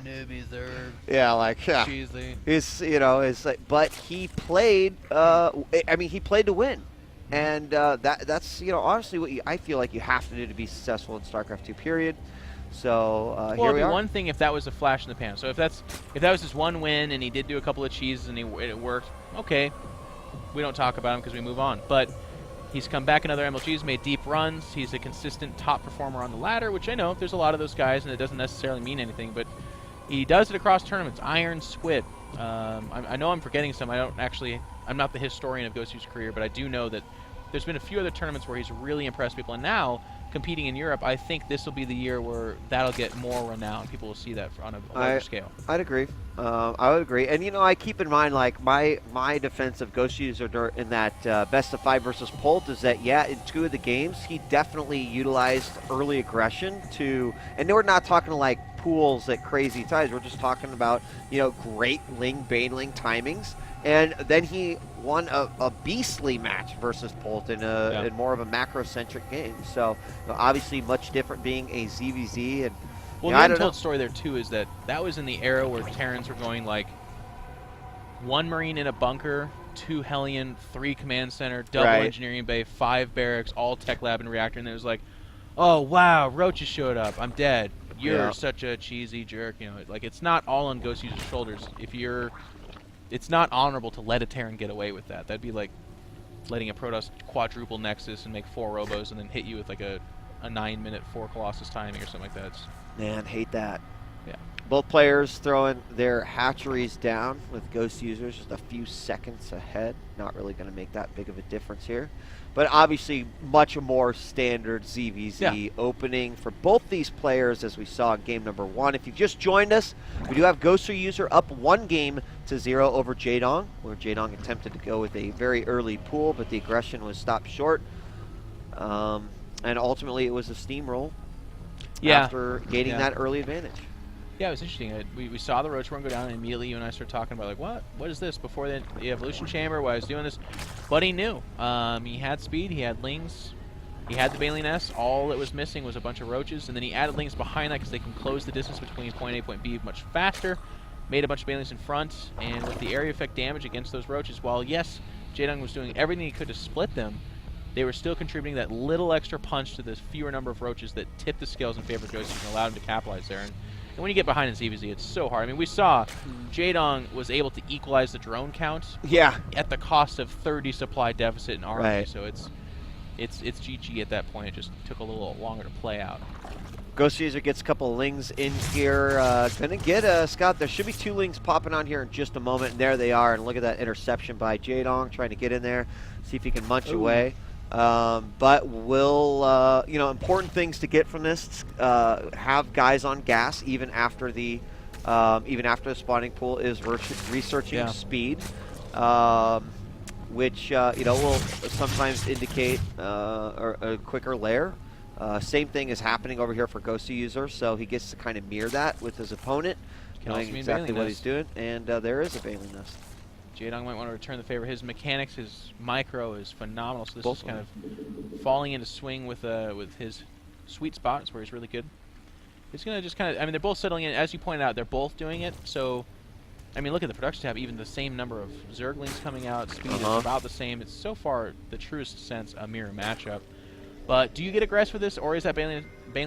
Newbie Zerg. Yeah, like yeah. Cheesy. It's it's like, but he played. I mean, he played to win, and that's honestly what I feel like you have to do to be successful in StarCraft 2. Period. So well, here we it'd be are. one thing if that was a flash in the pan. So if that was his one win and he did do a couple of cheeses and it worked, okay, we don't talk about him because we move on. But he's come back in other MLGs, made deep runs. He's a consistent top performer on the ladder, which I know there's a lot of those guys, and it doesn't necessarily mean anything, but he does it across tournaments. Iron, Squid. I know I'm forgetting some. I'm not the historian of Goswser's career, but I do know that there's been a few other tournaments where he's really impressed people, and now competing in Europe, I think this will be the year where that'll get more renowned. People will see that on a larger scale. I'd agree. I would agree. And, I keep in mind, like, my defense of Goswser in that best of 5 versus Polt is that, yeah, in 2 of the games, he definitely utilized early aggression and we're not talking like pools at crazy times. We're just talking about, great Baneling timings. And then he won a beastly match versus Polt in more of a macro-centric game. So, obviously much different being a ZvZ. And well, the untold story there, too, is that was in the era where Terrans were going, like, 1 Marine in a bunker, 2 Hellion, 3 command center, double engineering bay, 5 barracks, all tech lab and reactor. And it was like, oh, wow, Roaches showed up. I'm dead. You're such a cheesy jerk. Like, it's not all on Goswser's shoulders. It's not honorable to let a Terran get away with that. That'd be like letting a Protoss quadruple Nexus and make 4 Robos and then hit you with like a 9-minute 4 Colossus timing or something like that. Man, hate that. Yeah. Both players throwing their hatcheries down with Goswser just a few seconds ahead. Not really going to make that big of a difference here. But obviously much more standard ZvZ opening for both these players as we saw in game number 1. If you've just joined us, we do have Goswser up 1-0 over Jaedong, where Jaedong attempted to go with a very early pool, but the aggression was stopped short. And ultimately it was a steamroll after gaining that early advantage. Yeah, it was interesting. We saw the Roach Worm go down, and immediately you and I started talking about, like, what is this? Before the Evolution Chamber, why I was doing this. But he knew. He had speed, he had Lings, he had the Baneling S. All that was missing was a bunch of Roaches, and then he added Lings behind that because they can close the distance between point A and point B much faster. Made a bunch of Banelings in front, and with the area effect damage against those Roaches, while, yes, Jaedong was doing everything he could to split them, they were still contributing that little extra punch to the fewer number of Roaches that tipped the scales in favor of Goswser and allowed him to capitalize there. And when you get behind in ZvZ, it's so hard. I mean, we saw Jaedong was able to equalize the drone count at the cost of 30 supply deficit in RNG, so it's GG at that point. It just took a little longer to play out. Goswser gets a couple of Lings in here. Gonna get a Scott. There should be 2 Lings popping on here in just a moment, and there they are. And look at that interception by Jaedong, trying to get in there, see if he can munch away. But we'll, important things to get from this: have guys on gas even after the spawning pool is researching speed, which will sometimes indicate a quicker lair. Same thing is happening over here for Goswser, so he gets to kind of mirror that with his opponent, knowing exactly what he's doing. And there is a Baneling Nest. Jaedong might want to return the favor. His mechanics, his micro is phenomenal, so this is kind of falling into swing with his sweet spot. It's where he's really good. He's going to just kind of, I mean, they're both settling in. As you pointed out, they're both doing it, so, I mean, look at the production tab, even the same number of Zerglings coming out, speed is about the same. It's so far, the truest sense, a mirror matchup. But do you get aggressive with this, or is that Baneling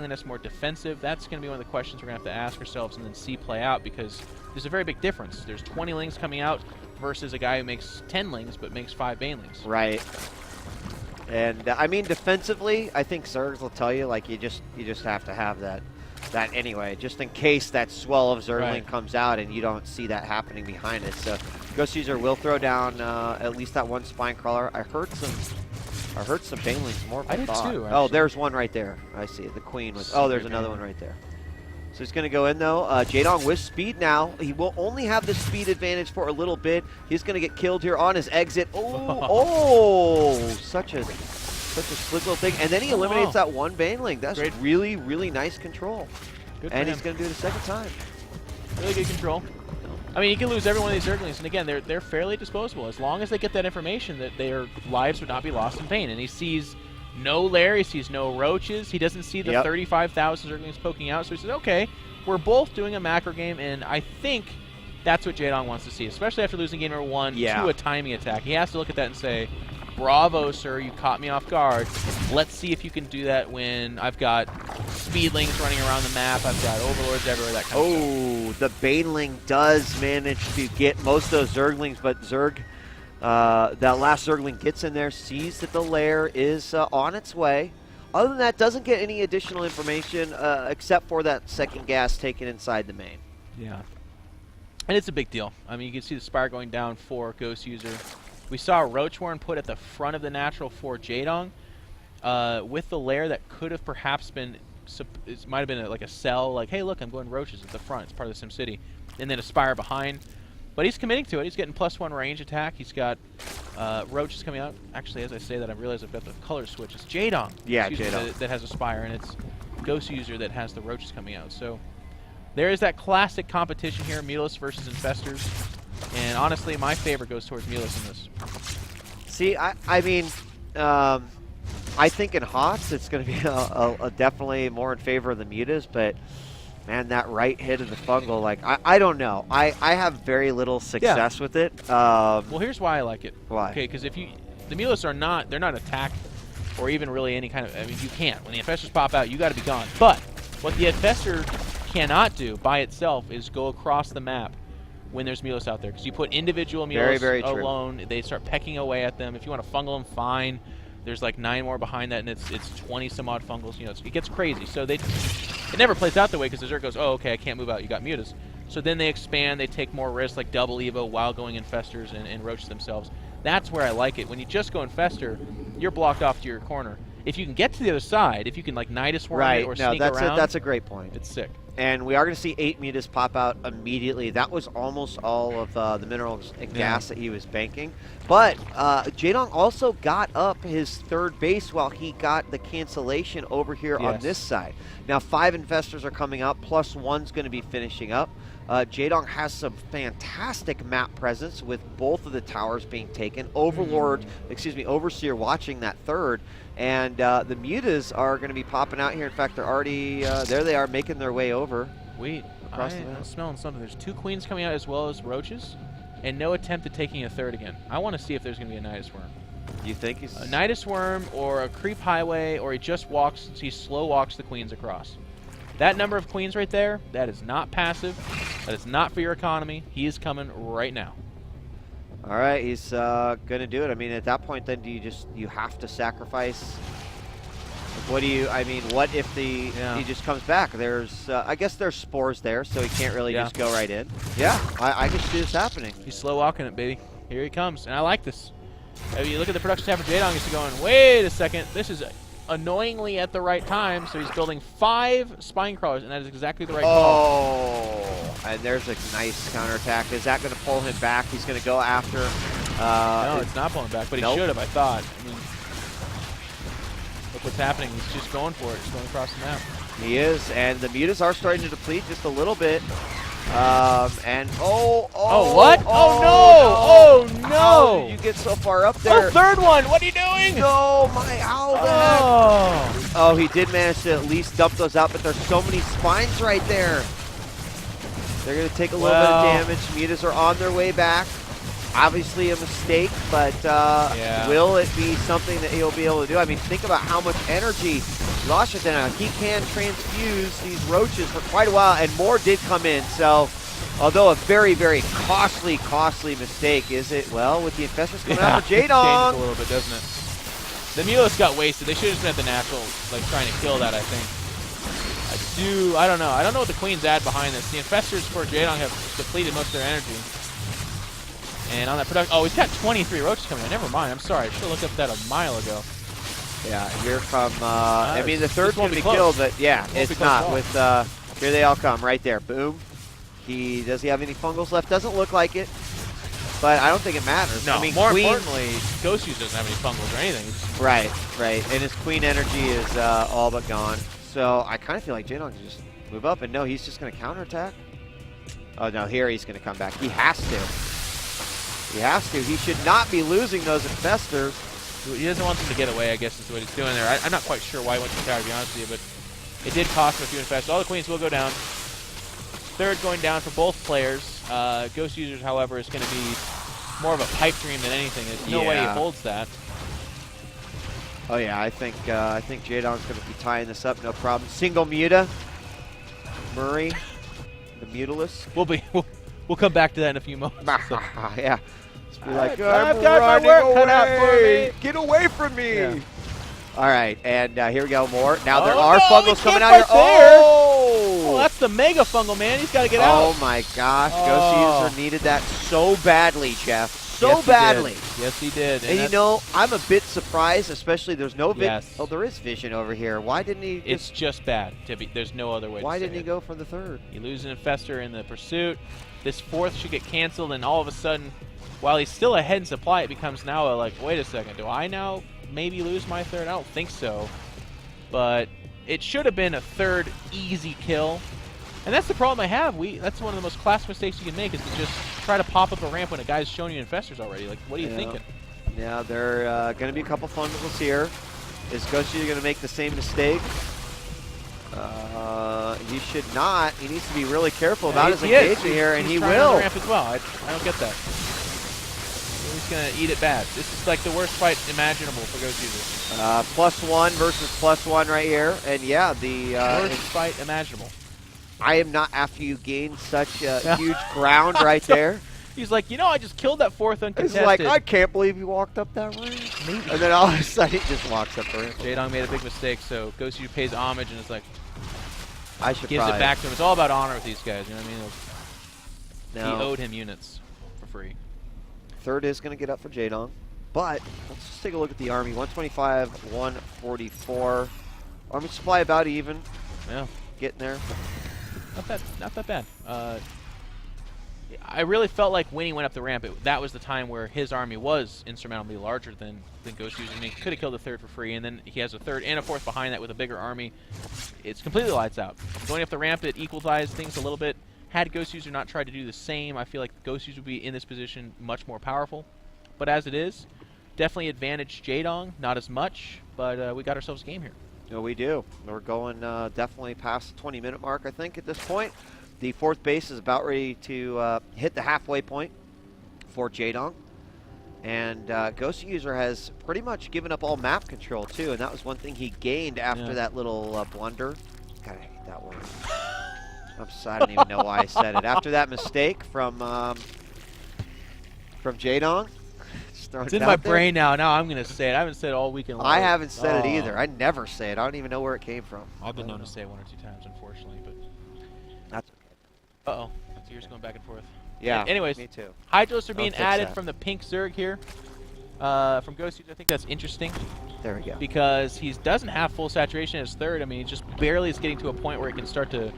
Nest more defensive? That's going to be one of the questions we're going to have to ask ourselves and then see play out, because there's a very big difference. There's 20 Lings coming out versus a guy who makes 10 Lings but makes 5 Banelings. Right. And I mean, defensively, I think Zergs will tell you, like, you just have to have that anyway, just in case that swell of Zergling comes out and you don't see that happening behind it. So Goswser will throw down at least that 1 spine crawler. I heard some Banelings more. I did too, actually. Oh, there's one right there. I see it. The Queen was. Oh, there's another one right there. So he's going to go in, though. Jaedong with speed now. He will only have the speed advantage for a little bit. He's going to get killed here on his exit. Oh, such a slick little thing. And then he eliminates that 1 Baneling. That's really, really nice control. And he's going to do it a second time. Really good control. I mean, you can lose every one of these Zerglings, and again, they're fairly disposable. As long as they get that information that their lives would not be lost in vain. And he sees no lair, he sees no roaches, he doesn't see the 35,000 Zerglings poking out, so he says, okay, we're both doing a macro game, and I think that's what Jaedong wants to see, especially after losing game number 1 to a timing attack. He has to look at that and say, bravo, sir, you caught me off guard. Let's see if you can do that when I've got speedlings running around the map, I've got overlords everywhere, that kind of stuff. The Baneling does manage to get most of those Zerglings, but Zerg, that last Zergling gets in there, sees that the lair is on its way. Other than that, doesn't get any additional information except for that second gas taken inside the main. Yeah. And it's a big deal. I mean, you can see the Spire going down for Goswser. We saw a Roachworn put at the front of the natural for Jaedong with the lair that could have perhaps been, it might have been like a cell, like, hey, look, I'm going Roaches at the front. It's part of the SimCity. And then a Spire behind. But he's committing to it. He's getting +1 range attack. He's got Roaches coming out. Actually, as I say that, I realize I've got the color switch. It's Jaedong. Yeah, Jaedong. That has a Spire, and it's Goswser that has the Roaches coming out. So there is that classic competition here, Mulus versus Infestors. And honestly, my favorite goes towards Mulus in this. See, I mean, I think in HOTS it's going to be definitely more in favor of the Mutas, but man, that right hit of the fungal, like, I don't know. I have very little success with it. Well, here's why I like it. Why? Okay, because if you, the Mulus are not, they're not attack or even really any kind of, I mean, you can't. When the Infestors pop out, you got to be gone. But what the Infestor cannot do by itself is go across the map when there's Mulus out there. Because you put individual Mulus alone, they start pecking away at them. If you want to fungal them, fine. There's like 9 more behind that, and it's 20 some odd fungals. You know, it gets crazy. So it never plays out that way because the Zerg goes, oh, okay, I can't move out. You got Mutas. So then they expand. They take more risks, like double Evo while going Infestors and Roaches themselves. That's where I like it. When you just go Infestor, you're blocked off to your corner. If you can get to the other side, if you can like Nidus Worm it or sneak around, that's a great point. It's sick. And we are going to see 8 Mutas pop out immediately. That was almost all of the minerals and gas that he was banking. But Jaedong also got up his third base while he got the cancellation over here on this side. Now 5 Infestors are coming up, +1's going to be finishing up. Jaedong has some fantastic map presence with both of the towers being taken. Overseer watching that third. And the Mutas are going to be popping out here. In fact, they're already, there they are, making their way over. Wait, I'm smelling something. There's 2 Queens coming out as well as Roaches, and no attempt at taking a third again. I want to see if there's going to be a Nidus Worm. You think he's... A Nidus Worm or a Creep Highway, or he just walks, he slow walks the Queens across. That number of Queens right there, that is not passive. That is not for your economy. He is coming right now. All right, he's going to do it. I mean, at that point, then, you have to sacrifice? What do you, I mean, what if he just comes back? There's, I guess there's spores there, so he can't really just go right in. Yeah, I can see this happening. He's slow walking it, baby. Here he comes, and I like this. I mean, you look at the production tab for Jaedong, he's going, wait a second, this is annoyingly at the right time, so he's building 5 spine crawlers, and that is exactly the right call. Oh, and there's a nice counterattack. Is that going to pull him back? He's going to go after... no, it's not pulling back, but he should have, I thought. I mean, look what's happening. He's just going for it. He's going across the map. He is, and the Mutas are starting to deplete just a little bit. And what? Oh no! How did you get so far up there? Oh, third one! What are you doing? No, how the heck? Oh, he did manage to at least dump those out, but there's so many spines right there. They're going to take a little bit of damage. Mutas are on their way back. Obviously a mistake, but will it be something that he'll be able to do? I mean, think about how much energy lost right now. He can transfuse these Roaches for quite a while, and more did come in. So, although a very, very costly mistake, is it? Well, with the Infestors coming out for Jaedong. Changes a little bit, doesn't it? The Mulus got wasted. They should have just been at the natural, like trying to kill that, I think. I don't know. I don't know what the Queens add behind this. The Infestors for Jaedong have depleted most of their energy. And on that production, oh, he's got 23 Roaches coming in. Never mind. I'm sorry. I should have looked up that a mile ago. Yeah, here come, I mean, the third's going to be killed, but yeah, it's not. With, here they all come, right there. Boom. Does he have any fungals left? Doesn't look like it, but I don't think it matters. No, I mean, more importantly, Goswser doesn't have any fungals or anything. Right. And his Queen energy is all but gone. So I kind of feel like Jaedong can just move up, and no, he's just going to counterattack. Oh, no, here he's going to come back. He has to. He has to. He should not be losing those Infestors. He doesn't want them to get away, I guess is what he's doing there. I'm not quite sure why he went to the tower, to be honest with you, but it did cost him a few Infestors. All the Queens will go down. Third going down for both players. Goswser, however, is going to be more of a pipe dream than anything. There's no way he holds that. Oh yeah, I think Jaedong's going to be tying this up, no problem. Single muta, Murray, the mutalist. We'll come back to that in a few moments. So. Yeah. Just be like, I've got my work cut out for me. Get away from me. Yeah. All right, and here we go, more. Now there Oh, are no, fungals we coming can't out here. fight there. Oh! Oh, that's the mega fungal, man. He's got to get out. Oh my gosh, Oh. Goswser needed that so badly, Jeff. So Yes, he badly. did. Yes, he did. And you know, I'm a bit surprised, especially there's no vision. Yes. Oh, there is vision over here. Why didn't he? It's just bad. There's no other way to say it. Why didn't he go for the third? You lose an infestor in the pursuit. This fourth should get canceled, and all of a sudden, while he's still ahead in supply, it becomes now a, like, wait a second, do I now maybe lose my third? I don't think so. But it should have been a third easy kill. And that's the problem I have. That's one of the most classic mistakes you can make, is to just try to pop up a ramp when a guy's shown you infestors already. Like, what are you thinking? Yeah, there are going to be a couple fungals here. Is Goswser going to make the same mistake? He should not. He needs to be really careful about his engagement here, and he trying on will. the ramp as well. I don't get that. He's going to eat it bad. This is like the worst fight imaginable for Goswser. +1 versus +1 right here. And yeah, the Worst fight imaginable. I am not after you gain such huge ground right there. He's like, you know, I just killed that fourth uncontested. He's like, I can't believe you walked up that ramp. Maybe. And then all of a sudden, he just walks up the ramp. Jaedong made a big mistake, so Goswser pays homage and is like, I should gives probably it back to him. It's all about honor with these guys, you know what I mean? No. He owed him units for free. Third is going to get up for Jaedong. But let's just take a look at the Army. 125, 144. Army supply about even. Yeah. Getting there. Not that bad. I really felt like when he went up the ramp, that was the time where his army was insurmountably larger than Goswser. I mean, he could have killed a third for free, and then he has a third and a fourth behind that with a bigger army. It's completely lights out. Going up the ramp, it equalized things a little bit. Had Goswser not tried to do the same, I feel like Goswser would be in this position much more powerful. But as it is, definitely advantage Jaedong, not as much, but we got ourselves a game here. No, we do. We're going definitely past the 20-minute mark, I think, at this point. The fourth base is about ready to hit the halfway point for Jaedong. And Goswser has pretty much given up all map control, too, and that was one thing he gained after that little blunder. God, I hate that word. I'm sorry, I don't even know why I said it. After that mistake from Jaedong. It's in my brain now. Now I'm going to say it. I haven't said it all weekend long. I haven't said it either. I never say it. I don't even know where it came from. I've been known to say it one or two times, unfortunately, but that's okay. Uh-oh. So you're just going back and forth. Yeah, anyways, me too. Hydros are being added that. from the pink Zerg here. From Goswser, I think that's interesting. There we go. Because he doesn't have full saturation as third. I mean, he just barely is getting to a point where he can start to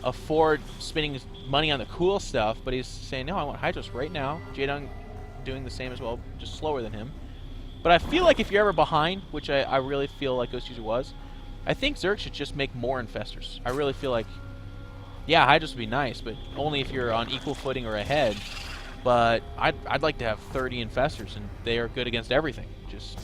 afford spending his money on the cool stuff, but he's saying, no, I want Hydros right now. Jaedong doing the same as well, just slower than him. But I feel like if you're ever behind, which I really feel like Goswser was, I think Zerg should just make more infestors. I really feel like, yeah, Hydros would be nice, but only if you're on equal footing or ahead. But I'd like to have 30 infestors, and they are good against everything. Just,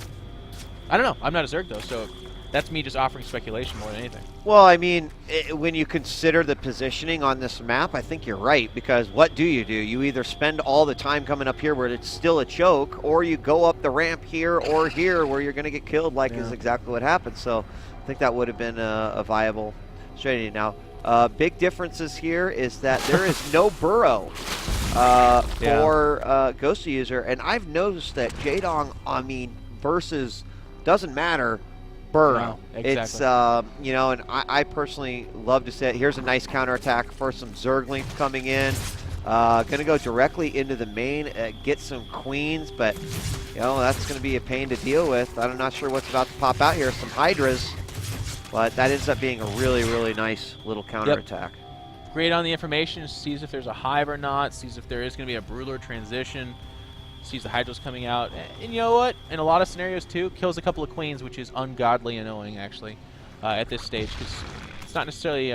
I don't know. I'm not a Zerg, though, so that's me just offering speculation more than anything. Well, I mean, when you consider the positioning on this map, I think you're right, because what do? You either spend all the time coming up here where it's still a choke, or you go up the ramp here or here where you're going to get killed, like is exactly what happened. So I think that would have been a viable strategy. Now, big differences here is that there is no burrow for Goswser, and I've noticed that Jaedong, I mean, versus doesn't matter. Burrow. No, exactly. It's, you know, and I personally love to say, here's a nice counterattack for some Zerglings coming in. Going to go directly into the main, get some queens, but, you know, that's going to be a pain to deal with. I'm not sure what's about to pop out here. Some Hydras, but that ends up being a really, really nice little counterattack. Great on the information, sees if there's a hive or not, sees if there is going to be a Brewler transition, sees the Hydros coming out, and you know what? In a lot of scenarios, too, kills a couple of queens, which is ungodly annoying, actually, at this stage, because it's not necessarily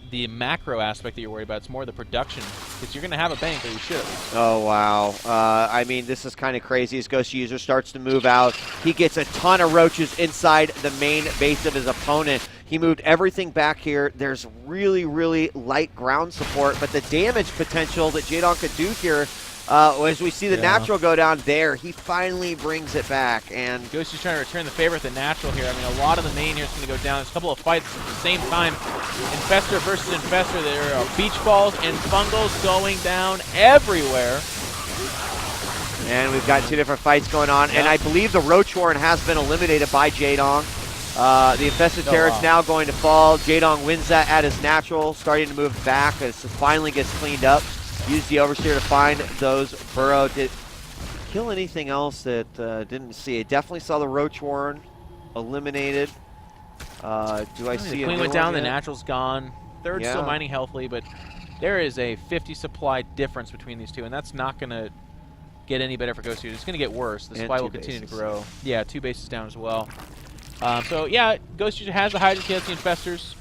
the macro aspect that you're worried about. It's more the production, because you're going to have a bank, or you should. Oh, wow. I mean, this is kind of crazy as Goswser starts to move out. He gets a ton of roaches inside the main base of his opponent. He moved everything back here. There's really, really light ground support, but the damage potential that Jaedong could do here, as we see the natural go down there, he finally brings it back. And Ghosty's trying to return the favor with the natural here. I mean, a lot of the main here is going to go down. There's a couple of fights at the same time. Infestor versus Infestor. There are beach balls and fungals going down everywhere. And we've got 2 different fights going on. And I believe the Roach Warren has been eliminated by Jaedong. The Infested Terror's now going to fall. Jaedong wins that at his natural, starting to move back as it finally gets cleaned up. Use the Overseer to find those burrow. Did kill anything else that didn't see it? Definitely saw the Roach Warren eliminated. Do I see the Queen went down, the natural's gone. Third's still mining healthily, but there is a 50 supply difference between these two, and that's not going to get any better for Goswser. It's going to get worse. The supply will continue to grow. Yeah, 2 bases down as well. So, yeah, Goswser has the Hydra, he has the Infestors.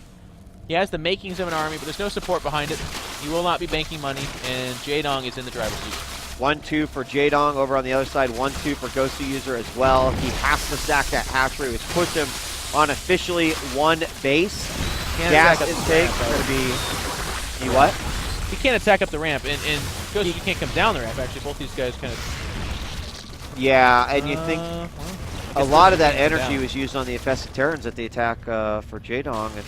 He has the makings of an army, but there's no support behind it. He will not be banking money, and Jaedong is in the driver's seat. 1-2 for Jaedong over on the other side. 1-2 for Goswser as well. He has to stack that hatchery, which puts him on officially 1 base. Gas intake is going to be... You what? He can't attack up the ramp, and Goswser can't come down the ramp, actually. Both these guys kind of... Yeah, and you think... a lot of that energy was used on the Infested Terrans at the attack for Jaedong. And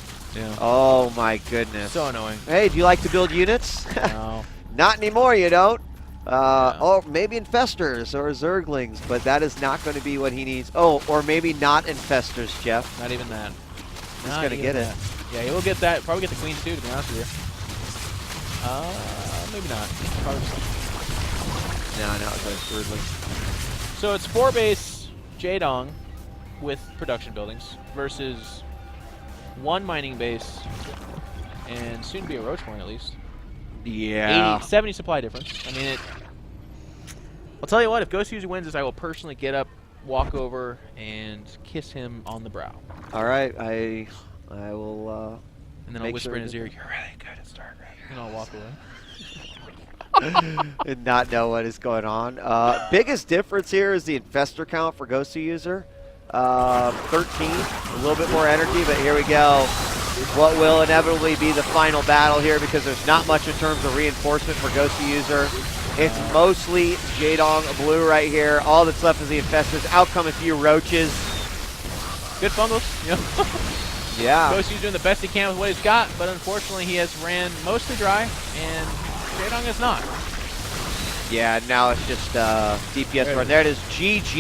oh my goodness. So annoying. Hey, do you like to build units? No. Not anymore, you don't. Oh, maybe Infestors or Zerglings, but that is not going to be what he needs. Oh, or maybe not Infestors, Jeff. Not even that. He's going to get it. Yeah, he will get that. Probably get the Queens too, to be honest with you. Maybe not. Probably No, it goes weirdly. So it's 4 base Jaedong with production buildings versus 1 mining base and soon to be a Roach Warren at least. Yeah. 80, 70 supply difference. I mean, I'll tell you what, if Goswser wins this, I will personally get up, walk over, and kiss him on the brow. All right, I will. And then I'll whisper in his ear, "You're really good at Starcraft." And I'll walk away. And not know what is going on. Biggest difference here is the Infestor count for Goswser. 13, a little bit more energy, but here we go. What will inevitably be the final battle here, because there's not much in terms of reinforcement for Goswser. It's mostly Jaedong blue right here. All that's left is the Infestors. Out come a few roaches. Good fungals. Yeah. Goswser's doing the best he can with what he's got, but unfortunately he has ran mostly dry, and Jaedong is not. Yeah, now it's just DPS run. There it is, GG.